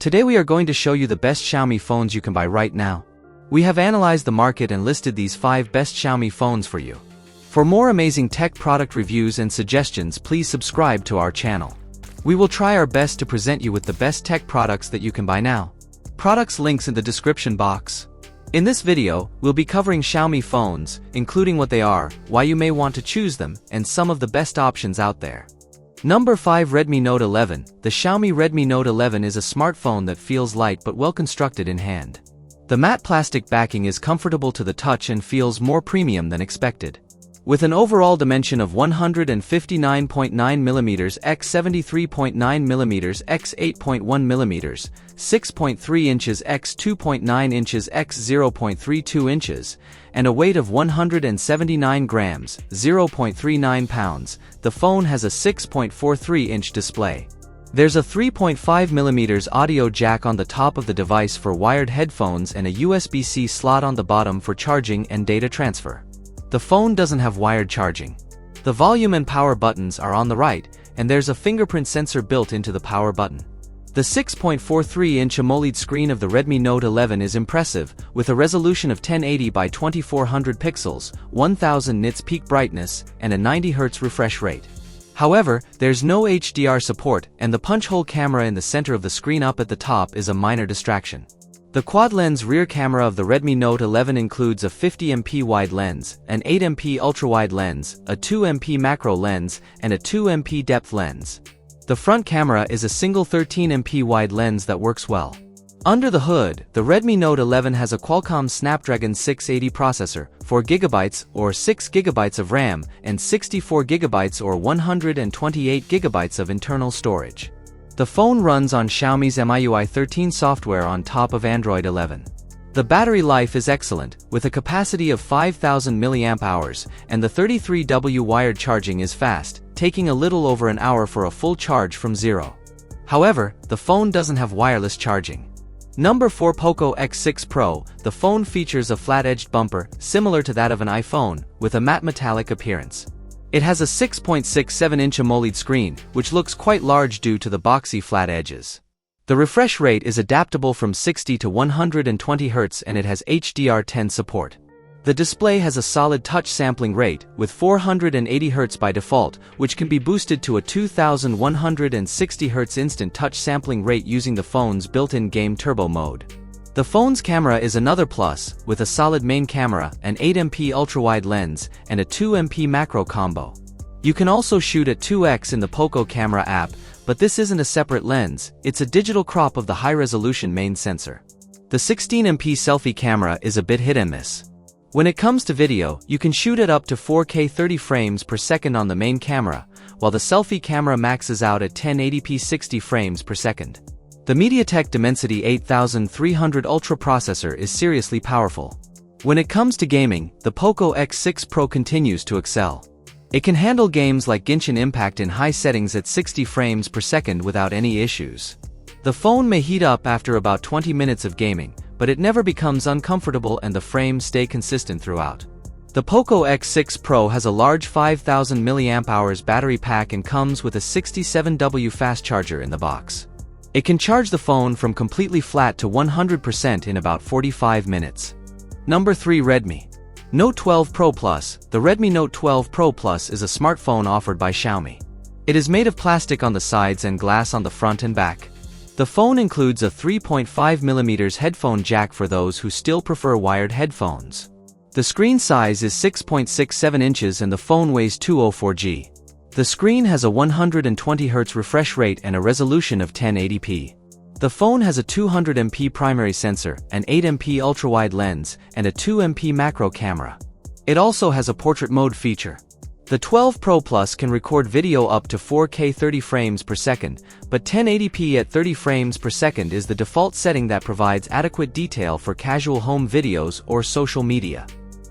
Today we are going to show you the best Xiaomi phones you can buy right now. We have analyzed the market and listed these 5 best Xiaomi phones for you. For more amazing tech product reviews and suggestions, please subscribe to our channel. We will try our best to present you with the best tech products that you can buy now. Products links in the description box. In this video, we'll be covering Xiaomi phones, including what they are, why you may want to choose them, and some of the best options out there. Number 5, Redmi Note 11. The Xiaomi Redmi Note 11 is a smartphone that feels light but well constructed in hand. The matte plastic backing is comfortable to the touch and feels more premium than expected. With an overall dimension of 159.9mm x 73.9mm x 8.1mm, 6.3 inches x 2.9 inches x 0.32 inches, and a weight of 179 grams, 0.39 pounds, the phone has a 6.43-inch display. There's a 3.5mm audio jack on the top of the device for wired headphones and a USB-C slot on the bottom for charging and data transfer. The phone doesn't have wired charging. The volume and power buttons are on the right, and there's a fingerprint sensor built into the power button. The 6.43-inch AMOLED screen of the Redmi Note 11 is impressive, with a resolution of 1080 by 2400 pixels, 1000 nits peak brightness, and a 90 Hz refresh rate. However, there's no HDR support, and the punch-hole camera in the center of the screen up at the top is a minor distraction. The quad-lens rear camera of the Redmi Note 11 includes a 50MP wide lens, an 8MP ultra-wide lens, a 2MP macro lens, and a 2MP depth lens. The front camera is a single 13MP wide lens that works well. Under the hood, the Redmi Note 11 has a Qualcomm Snapdragon 680 processor, 4GB or 6GB of RAM, and 64GB or 128GB of internal storage. The phone runs on Xiaomi's MIUI 13 software on top of Android 11. The battery life is excellent, with a capacity of 5000 mAh, and the 33W wired charging is fast, taking a little over an hour for a full charge from zero. However, the phone doesn't have wireless charging. Number 4, Poco X6 Pro. The phone features a flat-edged bumper, similar to that of an iPhone, with a matte metallic appearance. It has a 6.67-inch AMOLED screen, which looks quite large due to the boxy flat edges. The refresh rate is adaptable from 60 to 120 Hz and it has HDR10 support. The display has a solid touch sampling rate, with 480 Hz by default, which can be boosted to a 2160 Hz instant touch sampling rate using the phone's built-in game turbo mode. The phone's camera is another plus, with a solid main camera, an 8MP ultra-wide lens, and a 2MP macro combo. You can also shoot at 2x in the Poco camera app, but this isn't a separate lens, it's a digital crop of the high-resolution main sensor. The 16MP selfie camera is a bit hit and miss. When it comes to video, you can shoot at up to 4K 30 frames per second on the main camera, while the selfie camera maxes out at 1080p 60 frames per second. The MediaTek Dimensity 8300 Ultra processor is seriously powerful. When it comes to gaming, the Poco X6 Pro continues to excel. It can handle games like Genshin Impact in high settings at 60 frames per second without any issues. The phone may heat up after about 20 minutes of gaming, but it never becomes uncomfortable and the frames stay consistent throughout. The Poco X6 Pro has a large 5000 mAh battery pack and comes with a 67W fast charger in the box. It can charge the phone from completely flat to 100% in about 45 minutes. Number 3, Redmi Note 12 Pro Plus. The Redmi Note 12 Pro Plus is a smartphone offered by Xiaomi. It is made of plastic on the sides and glass on the front and back. The phone includes a 3.5mm headphone jack for those who still prefer wired headphones. The screen size is 6.67 inches and the phone weighs 204 g. The screen has a 120 Hz refresh rate and a resolution of 1080p. The phone has a 200MP primary sensor, an 8MP ultra-wide lens, and a 2MP macro camera. It also has a portrait mode feature. The 12 Pro Plus can record video up to 4K 30 frames per second, but 1080p at 30 frames per second is the default setting that provides adequate detail for casual home videos or social media.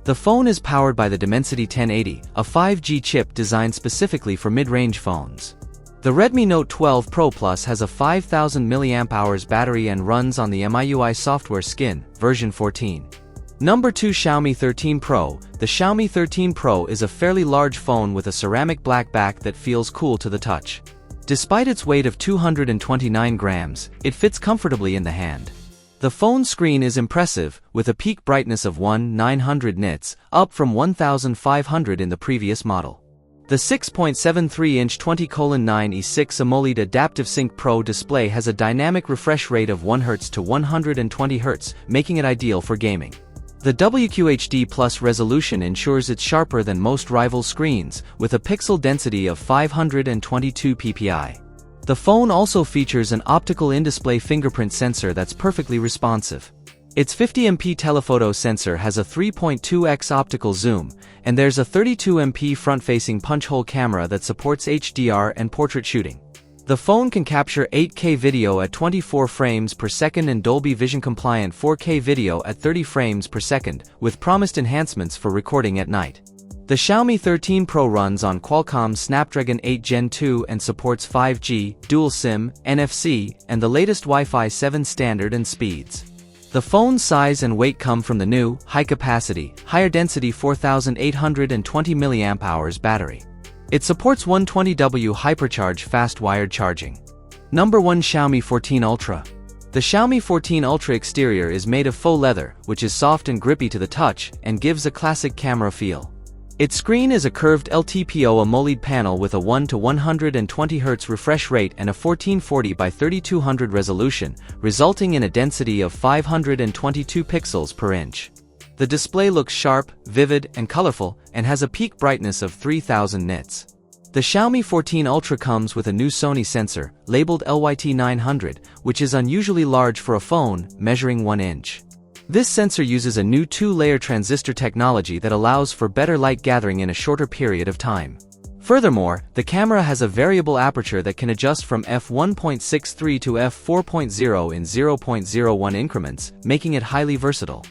The phone is powered by the Dimensity 1080, a 5G chip designed specifically for mid-range phones. The Redmi Note 12 Pro Plus has a 5000 mAh battery and runs on the MIUI software skin, version 14. Number 2, Xiaomi 13 Pro. The Xiaomi 13 Pro is a fairly large phone with a ceramic black back that feels cool to the touch. Despite its weight of 229 grams, it fits comfortably in the hand. The phone screen is impressive, with a peak brightness of 1900 nits, up from 1500 in the previous model. The 6.73-inch 20:9:6 AMOLED Adaptive Sync Pro display has a dynamic refresh rate of 1 Hz to 120 Hz, making it ideal for gaming. The WQHD Plus resolution ensures it's sharper than most rival screens, with a pixel density of 522 ppi. The phone also features an optical in-display fingerprint sensor that's perfectly responsive. Its 50MP telephoto sensor has a 3.2x optical zoom, and there's a 32MP front-facing punch-hole camera that supports HDR and portrait shooting. The phone can capture 8K video at 24 frames per second and Dolby Vision-compliant 4K video at 30 frames per second, with promised enhancements for recording at night. The Xiaomi 13 Pro runs on Qualcomm's Snapdragon 8 Gen 2 and supports 5G, dual SIM, NFC, and the latest Wi-Fi 7 standard and speeds. The phone's size and weight come from the new, high-capacity, higher-density 4820 mAh battery. It supports 120W hypercharge fast-wired charging. Number 1. Xiaomi 14 Ultra. The Xiaomi 14 Ultra exterior is made of faux leather, which is soft and grippy to the touch, and gives a classic camera feel. Its screen is a curved LTPO AMOLED panel with a 1 to 120 Hz refresh rate and a 1440 by 3200 resolution, resulting in a density of 522 pixels per inch. The display looks sharp, vivid, and colorful, and has a peak brightness of 3000 nits. The Xiaomi 14 Ultra comes with a new Sony sensor, labeled LYT900, which is unusually large for a phone, measuring 1 inch. This sensor uses a new 2-layer transistor technology that allows for better light gathering in a shorter period of time. Furthermore, the camera has a variable aperture that can adjust from f1.63 to f4.0 in 0.01 increments, making it highly versatile.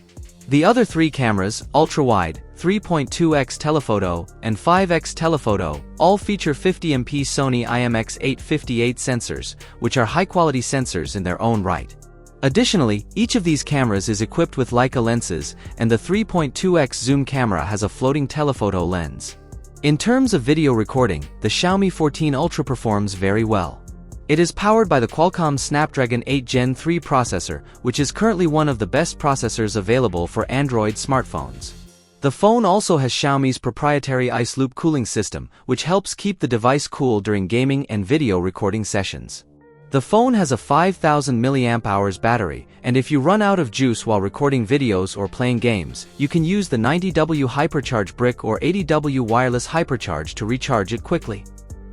The other 3 cameras, ultra-wide, 3.2x telephoto, and 5x telephoto, all feature 50MP Sony IMX858 sensors, which are high-quality sensors in their own right. Additionally, each of these cameras is equipped with Leica lenses, and the 3.2x zoom camera has a floating telephoto lens. In terms of video recording, the Xiaomi 14 Ultra performs very well. It is powered by the Qualcomm Snapdragon 8 Gen 3 processor, which is currently one of the best processors available for Android smartphones. The phone also has Xiaomi's proprietary Ice Loop cooling system, which helps keep the device cool during gaming and video recording sessions. The phone has a 5000 mAh battery, and if you run out of juice while recording videos or playing games, you can use the 90W Hypercharge brick or 80W wireless hypercharge to recharge it quickly.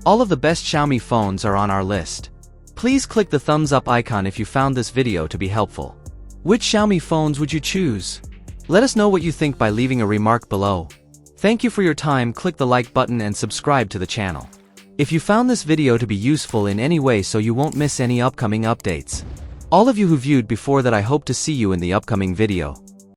All of the best Xiaomi phones are on our list. Please click the thumbs up icon if you found this video to be helpful. Which Xiaomi phones would you choose? Let us know what you think by leaving a remark below. Thank you for your time. Click the like button and subscribe to the channel. If you found this video to be useful in any way so you won't miss any upcoming updates. All of you who viewed before that, I hope to see you in the upcoming video.